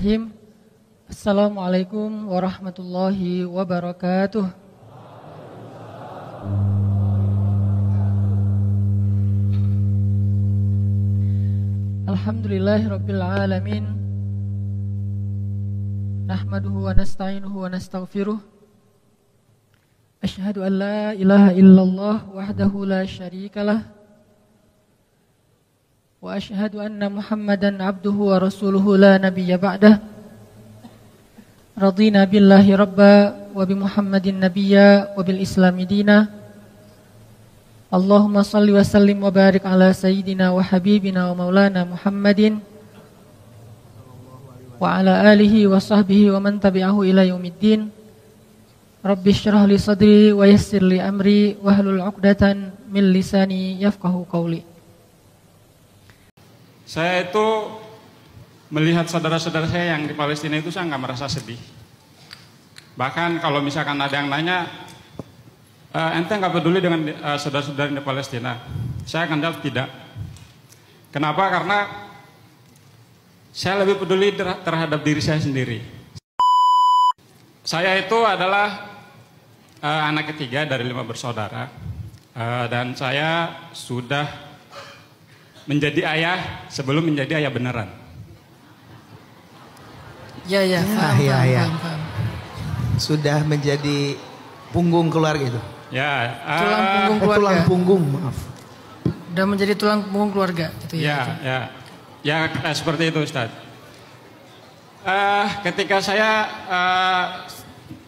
Bismillahirrahmanirrahim. Assalamualaikum warahmatullahi wabarakatuh. Alhamdulillahirabbil alamin. Nahmaduhu wa nasta'inuhu wa nastaghfiruh. Asyhadu an la ilaha illallah wahdahu la syarikalah. Wa asyhadu anna Muhammadan abduhu wa rasuluhu la nabiyya ba'dah. Radina billahi rabba wa bi Muhammadin nabiyya wa bil islami dina. Allahumma salli wa sallim wa barik ala sayyidina wa habibina wa maulana Muhammadin wa ala alihi wa sahbihi wa man tabi'ahu ila yaumiddin. Rabbi syrah li sadri wa yassir li amri wahlul 'uqdatan min lisani yafqahu qawli. Saya itu melihat saudara-saudara saya yang di Palestina itu saya nggak merasa sedih. Bahkan kalau misalkan ada yang nanya, ente nggak peduli dengan saudara-saudara di Palestina? Saya akan jawab tidak. Kenapa? Karena saya lebih peduli terhadap diri saya sendiri. Saya itu adalah anak ketiga dari 5 bersaudara, dan saya sudah menjadi ayah sebelum menjadi ayah beneran. Ya. Paham. Sudah menjadi punggung keluarga itu. Ya, Tulang punggung keluarga. Tulang punggung, maaf. Udah menjadi tulang punggung keluarga itu ya. Ya, seperti itu, Ustaz. Ketika saya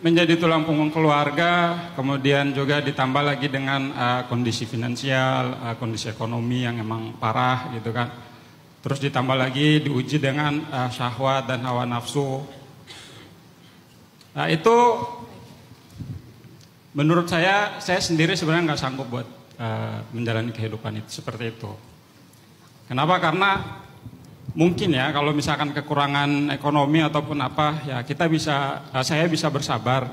menjadi tulang punggung keluarga, kemudian juga ditambah lagi dengan kondisi finansial, kondisi ekonomi yang emang parah gitu kan. Terus ditambah lagi diuji dengan syahwat dan hawa nafsu. Nah, itu menurut saya sendiri sebenarnya nggak sanggup buat menjalani kehidupan itu seperti itu. Kenapa? Karena mungkin ya kalau misalkan kekurangan ekonomi ataupun apa ya saya bisa bersabar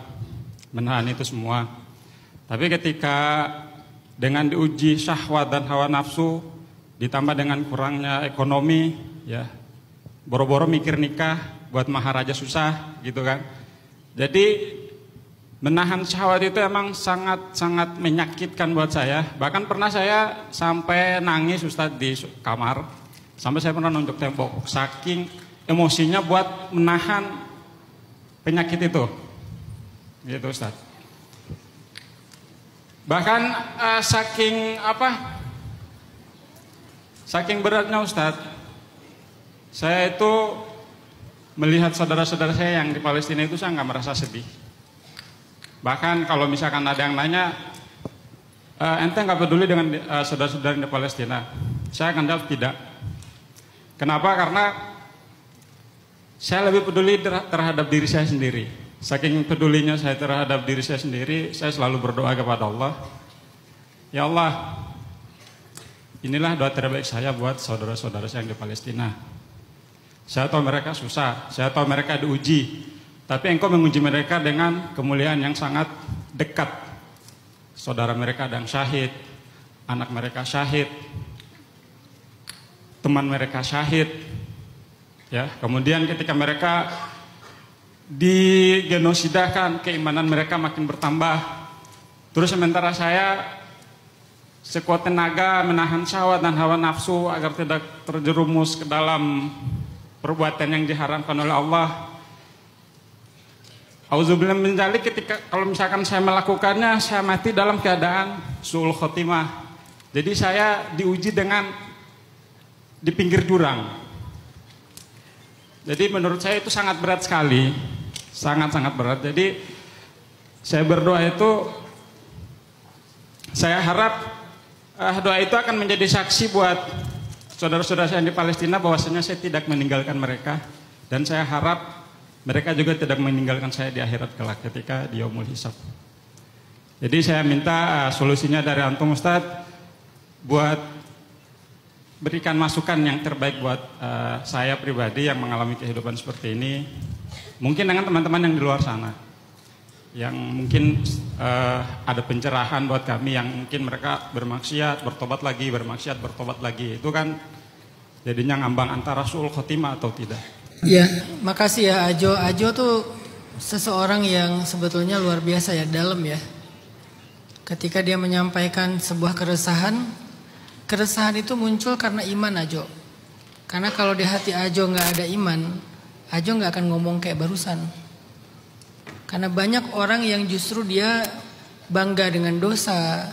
menahan itu semua. Tapi ketika dengan diuji syahwat dan hawa nafsu ditambah dengan kurangnya ekonomi ya, boro-boro mikir nikah buat mahar aja susah gitu kan. Jadi menahan syahwat itu emang sangat menyakitkan buat saya. Bahkan pernah saya sampai nangis, Ustaz, di kamar. Sampai saya pernah nunjuk tembok, saking emosinya buat menahan penyakit itu. Gitu, Ustaz. Bahkan saking beratnya, Ustaz. Saya itu melihat saudara-saudara saya yang di Palestina itu saya nggak merasa sedih. Bahkan kalau misalkan ada yang nanya, ente nggak peduli dengan saudara-saudara di Palestina? Saya akan jawab tidak. Kenapa? Karena saya lebih peduli terhadap diri saya sendiri. Saking pedulinya saya terhadap diri saya sendiri, saya selalu berdoa kepada Allah. Ya Allah, inilah doa terbaik saya buat saudara-saudara saya yang di Palestina. Saya tahu mereka susah, saya tahu mereka diuji. Tapi Engkau menguji mereka dengan kemuliaan yang sangat dekat. Saudara mereka ada yang syahid, anak mereka syahid, teman mereka syahid, ya. Kemudian ketika mereka digenosidakan, keimanan mereka makin bertambah. Terus sementara saya sekuat tenaga menahan syahwat dan hawa nafsu agar tidak terjerumus ke dalam perbuatan yang diharamkan oleh Allah. Auzubillah min dzalik, ketika kalau misalkan saya melakukannya, saya mati dalam keadaan su'ul khotimah. Jadi saya diuji dengan di pinggir jurang. Jadi menurut saya itu sangat berat sekali, sangat berat. Jadi saya berdoa itu, saya harap doa itu akan menjadi saksi buat saudara-saudara saya di Palestina bahwasanya saya tidak meninggalkan mereka, dan saya harap mereka juga tidak meninggalkan saya di akhirat kelak ketika di yaumul hisab. Jadi saya minta solusinya dari antum, Ustaz, buat berikan masukan yang terbaik buat saya pribadi yang mengalami kehidupan seperti ini. Mungkin dengan teman-teman yang di luar sana, yang mungkin ada pencerahan buat kami yang mungkin mereka bermaksiat, bertobat lagi, bermaksiat, bertobat lagi. Itu kan jadinya ngambang antara su'ul khotimah atau tidak. Ya, makasih ya Ajo. Ajo tuh seseorang yang sebetulnya luar biasa ya, dalam ya. Ketika dia menyampaikan sebuah keresahan itu muncul karena iman Ajo. Karena kalau di hati Ajo nggak ada iman, Ajo nggak akan ngomong kayak barusan. Karena banyak orang yang justru dia bangga dengan dosa.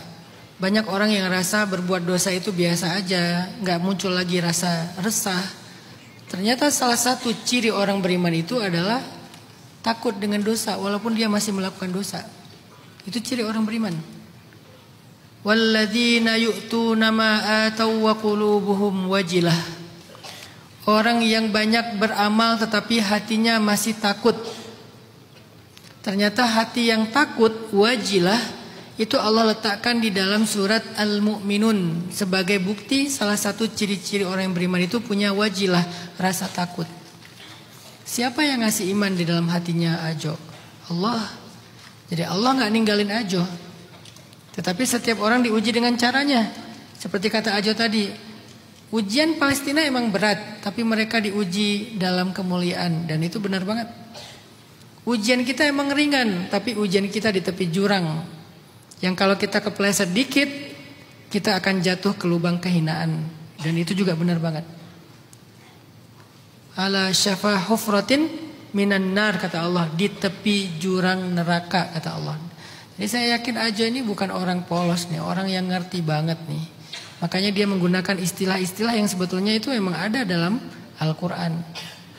Banyak orang yang rasa berbuat dosa itu biasa aja, nggak muncul lagi rasa resah. Ternyata salah satu ciri orang beriman itu adalah takut dengan dosa walaupun dia masih melakukan dosa. Itu ciri orang beriman. Walladzina yu'tuna ma ataw wa qulubuhum wajilah. Orang yang banyak beramal tetapi hatinya masih takut. Ternyata hati yang takut, wajilah, itu Allah letakkan di dalam surat Al-Mu'minun sebagai bukti salah satu ciri-ciri orang yang beriman itu punya wajilah, rasa takut. Siapa yang ngasih iman di dalam hatinya Ajo? Allah. Jadi Allah nggak ninggalin Ajo. Tetapi setiap orang diuji dengan caranya. Seperti kata Ajo tadi, ujian Palestina emang berat, tapi mereka diuji dalam kemuliaan, dan itu benar banget. Ujian kita emang ringan, tapi ujian kita di tepi jurang. Yang kalau kita kepleset dikit, kita akan jatuh ke lubang kehinaan. Dan itu juga benar banget. Ala syafa hufratin minan nar, kata Allah. Di tepi jurang neraka, kata Allah. Jadi saya yakin Ajo ini bukan orang polos nih, orang yang ngerti banget nih. Makanya dia menggunakan istilah-istilah yang sebetulnya itu memang ada dalam Al-Quran.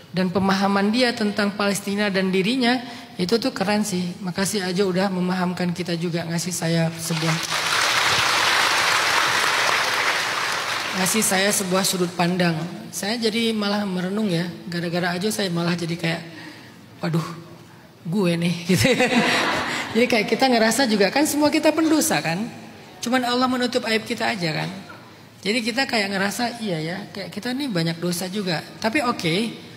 Dan pemahaman dia tentang Palestina dan dirinya itu tuh keren sih. Makasih Ajo udah memahamkan kita juga, ngasih saya sebuah sudut pandang. Saya jadi malah merenung ya. Gara-gara Ajo saya malah jadi kayak, waduh, gue nih gitu. Jadi kayak kita ngerasa juga kan semua kita pendosa kan. Cuman Allah menutup aib kita aja kan. Jadi kita kayak ngerasa iya ya, kayak kita nih banyak dosa juga. Tapi oke,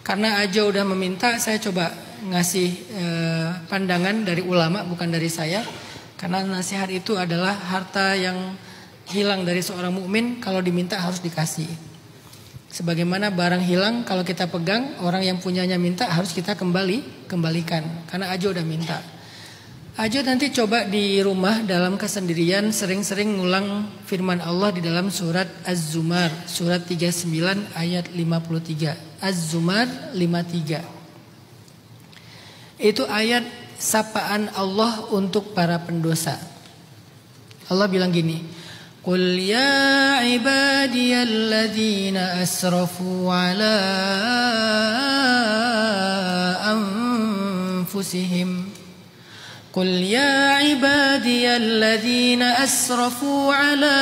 karena Ajo udah meminta, saya coba ngasih pandangan dari ulama, bukan dari saya. Karena nasihat itu adalah harta yang hilang dari seorang mukmin, kalau diminta harus dikasih. Sebagaimana barang hilang kalau kita pegang, orang yang punyanya minta harus kita kembalikan. Karena Ajo udah minta. Ajo nanti coba di rumah dalam kesendirian sering-sering ngulang firman Allah di dalam surat Az-Zumar, surat 39 ayat 53. Az-Zumar 53. Itu ayat sapaan Allah untuk para pendosa. Allah bilang gini, Qul ya ibadiyalladzina asrafu ala anfusihim. Qul ya ibadiyalladzina asrafu ala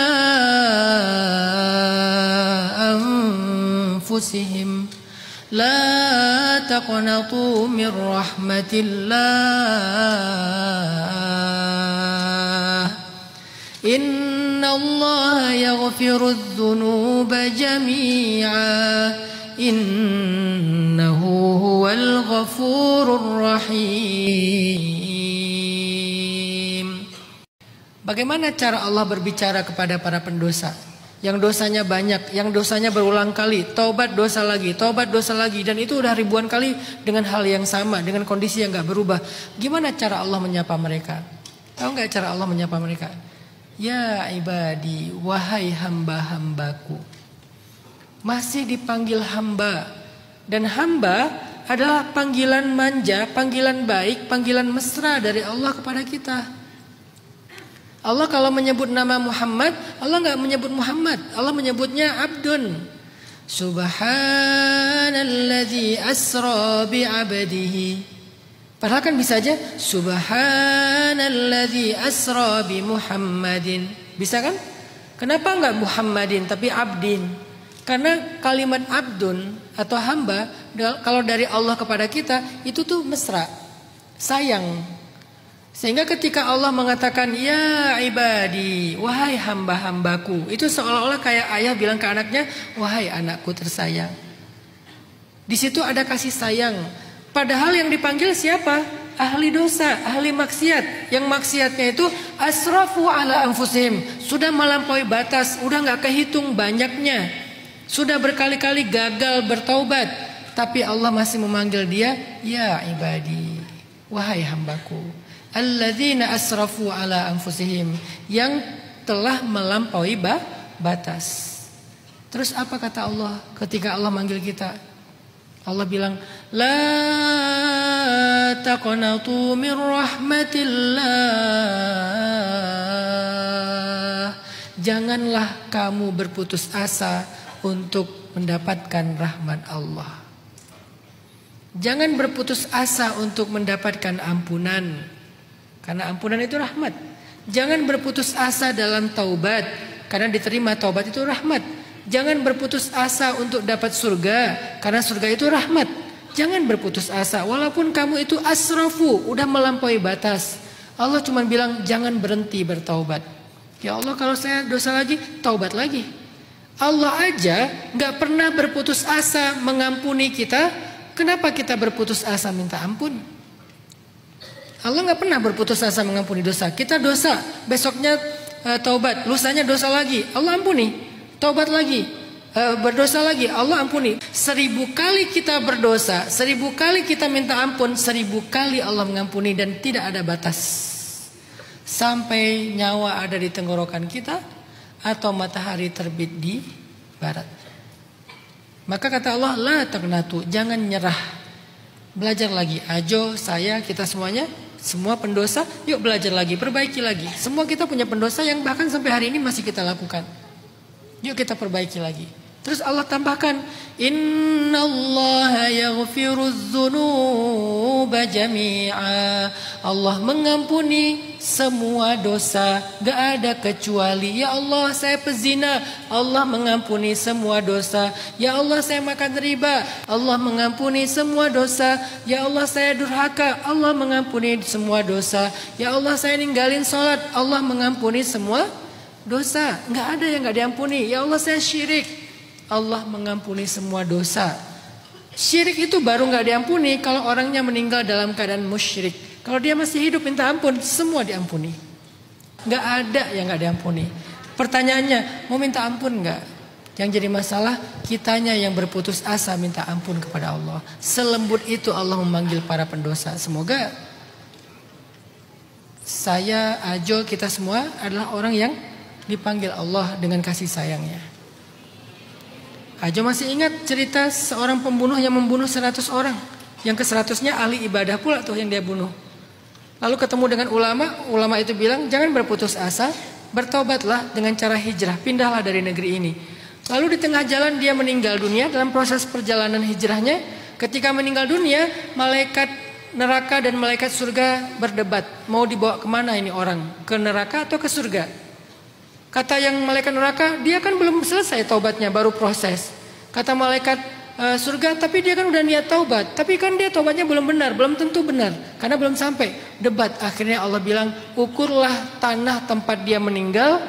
anfusihim. La taqnatu min rahmatillah. Inna Allah yaghfiru dzunuba jami'a. Innahu huwal ghafurur rahim. Bagaimana cara Allah berbicara kepada para pendosa? Yang dosanya banyak, yang dosanya berulang kali, taubat dosa lagi, dan itu udah ribuan kali dengan hal yang sama, dengan kondisi yang gak berubah. Gimana cara Allah menyapa mereka? Tahu gak cara Allah menyapa mereka? Ya ibadi, wahai hamba-hambaku. Masih dipanggil hamba. Dan hamba adalah panggilan manja, panggilan baik, panggilan mesra dari Allah kepada kita. Allah kalau menyebut nama Muhammad, Allah nggak menyebut Muhammad, Allah menyebutnya Abdun. Subhanalladzi asra bi'abdihi. Padahal kan bisa aja Subhanalladzi asra bi Muhammadin. Bisa kan? Kenapa nggak Muhammadin tapi Abdin? Karena kalimat Abdun atau hamba kalau dari Allah kepada kita itu tuh mesra, sayang. Sehingga ketika Allah mengatakan ya ibadi, wahai hamba-hambaku, itu seolah-olah kayak ayah bilang ke anaknya, wahai anakku tersayang. Di situ ada kasih sayang. Padahal yang dipanggil siapa? Ahli dosa, ahli maksiat. Yang maksiatnya itu asrafu ala anfusihim, sudah melampaui batas, udah nggak kehitung banyaknya, sudah berkali-kali gagal bertaubat. tapi Allah masih memanggil dia, ya ibadi, wahai hambaku, alladzina asrafu ala anfusihim, yang telah melampaui batas. Terus apa kata Allah ketika Allah manggil kita? Allah bilang, la taqnatu min rahmatillah. Janganlah kamu berputus asa untuk mendapatkan rahmat Allah. Jangan berputus asa untuk mendapatkan ampunan, karena ampunan itu rahmat. Jangan berputus asa dalam taubat, karena diterima taubat itu rahmat. Jangan berputus asa untuk dapat surga, karena surga itu rahmat. Jangan berputus asa walaupun kamu itu asrafu, udah melampaui batas. Allah cuma bilang jangan berhenti bertaubat. Ya Allah, kalau saya dosa lagi, taubat lagi. Allah aja gak pernah berputus asa mengampuni kita. Kenapa kita berputus asa minta ampun? Allah gak pernah berputus asa mengampuni dosa. Kita dosa, besoknya taubat, lusanya dosa lagi, Allah ampuni. Taubat lagi, berdosa lagi, Allah ampuni. 1000 kali kita berdosa, 1000 kali kita minta ampun, 1000 kali Allah mengampuni, dan tidak ada batas. Sampai nyawa ada di tenggorokan kita atau matahari terbit di barat. Maka kata Allah, la taqnatu, jangan nyerah. Belajar lagi, ajo, saya, kita semuanya, semua pendosa, yuk belajar lagi, perbaiki lagi. Semua kita punya pendosa yang bahkan sampai hari ini masih kita lakukan. Yuk kita perbaiki lagi. Terus Allah tambahkan, innallaha yaghfirudz dzunuba jami'a. Allah mengampuni semua dosa, gak ada kecuali. Ya Allah, saya pezina, Allah mengampuni semua dosa. Ya Allah, saya makan riba, Allah mengampuni semua dosa. Ya Allah, saya durhaka, Allah mengampuni semua dosa. Ya Allah, saya ninggalin sholat, Allah mengampuni semua dosa. Nggak ada yang nggak diampuni. Ya Allah, saya syirik, Allah mengampuni semua dosa. Syirik itu baru nggak diampuni kalau orangnya meninggal dalam keadaan musyrik. Kalau dia masih hidup minta ampun, semua diampuni. Nggak ada yang nggak diampuni. Pertanyaannya, mau minta ampun nggak? Yang jadi masalah kitanya yang berputus asa minta ampun kepada Allah. Selembut itu Allah memanggil para pendosa. Semoga saya, Ajo, kita semua adalah orang yang dipanggil Allah dengan kasih sayangnya. Ajo masih ingat cerita seorang pembunuh yang membunuh 100 orang. Yang ke-100-nya ahli ibadah pula tuh yang dia bunuh. Lalu ketemu dengan ulama, ulama itu bilang jangan berputus asa, bertobatlah dengan cara hijrah, pindahlah dari negeri ini. Lalu di tengah jalan dia meninggal dunia. Dalam proses perjalanan hijrahnya, ketika meninggal dunia, malaikat neraka dan malaikat surga berdebat, mau dibawa kemana ini orang, ke neraka atau ke surga. Kata yang malaikat neraka, dia kan belum selesai taubatnya, baru proses. Kata malaikat surga, tapi dia kan udah niat taubat, tapi kan dia taubatnya belum benar, belum tentu benar, karena belum sampai. Debat, akhirnya Allah bilang, ukurlah tanah tempat dia meninggal,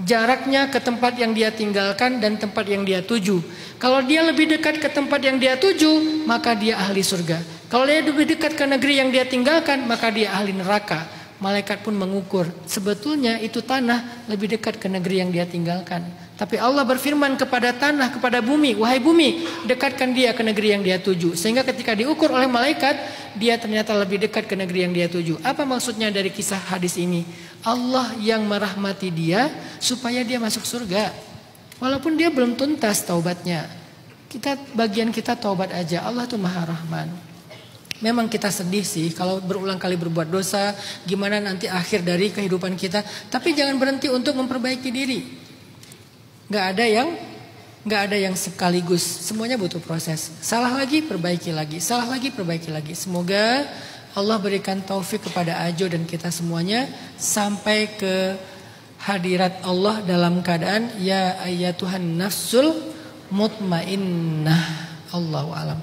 jaraknya ke tempat yang dia tinggalkan dan tempat yang dia tuju. Kalau dia lebih dekat ke tempat yang dia tuju, maka dia ahli surga. Kalau dia lebih dekat ke negeri yang dia tinggalkan, maka dia ahli neraka. Malaikat pun mengukur, sebetulnya itu tanah lebih dekat ke negeri yang dia tinggalkan. Tapi Allah berfirman kepada tanah, kepada bumi, wahai bumi, dekatkan dia ke negeri yang dia tuju. Sehingga ketika diukur oleh malaikat, dia ternyata lebih dekat ke negeri yang dia tuju. Apa maksudnya dari kisah hadis ini? Allah yang merahmati dia supaya dia masuk surga. Walaupun dia belum tuntas taubatnya. Bagian kita taubat aja. Allah tuh Maha Rahman. Memang kita sedih sih kalau berulang kali berbuat dosa, gimana nanti akhir dari kehidupan kita. Tapi jangan berhenti untuk memperbaiki diri. Gak ada yang sekaligus. Semuanya butuh proses. Salah lagi, perbaiki lagi. Salah lagi, perbaiki lagi. Semoga Allah berikan taufik kepada Ajo dan kita semuanya sampai ke hadirat Allah dalam keadaan ya ayyatuhan nafsul mutmainnah. Allahu a'lam.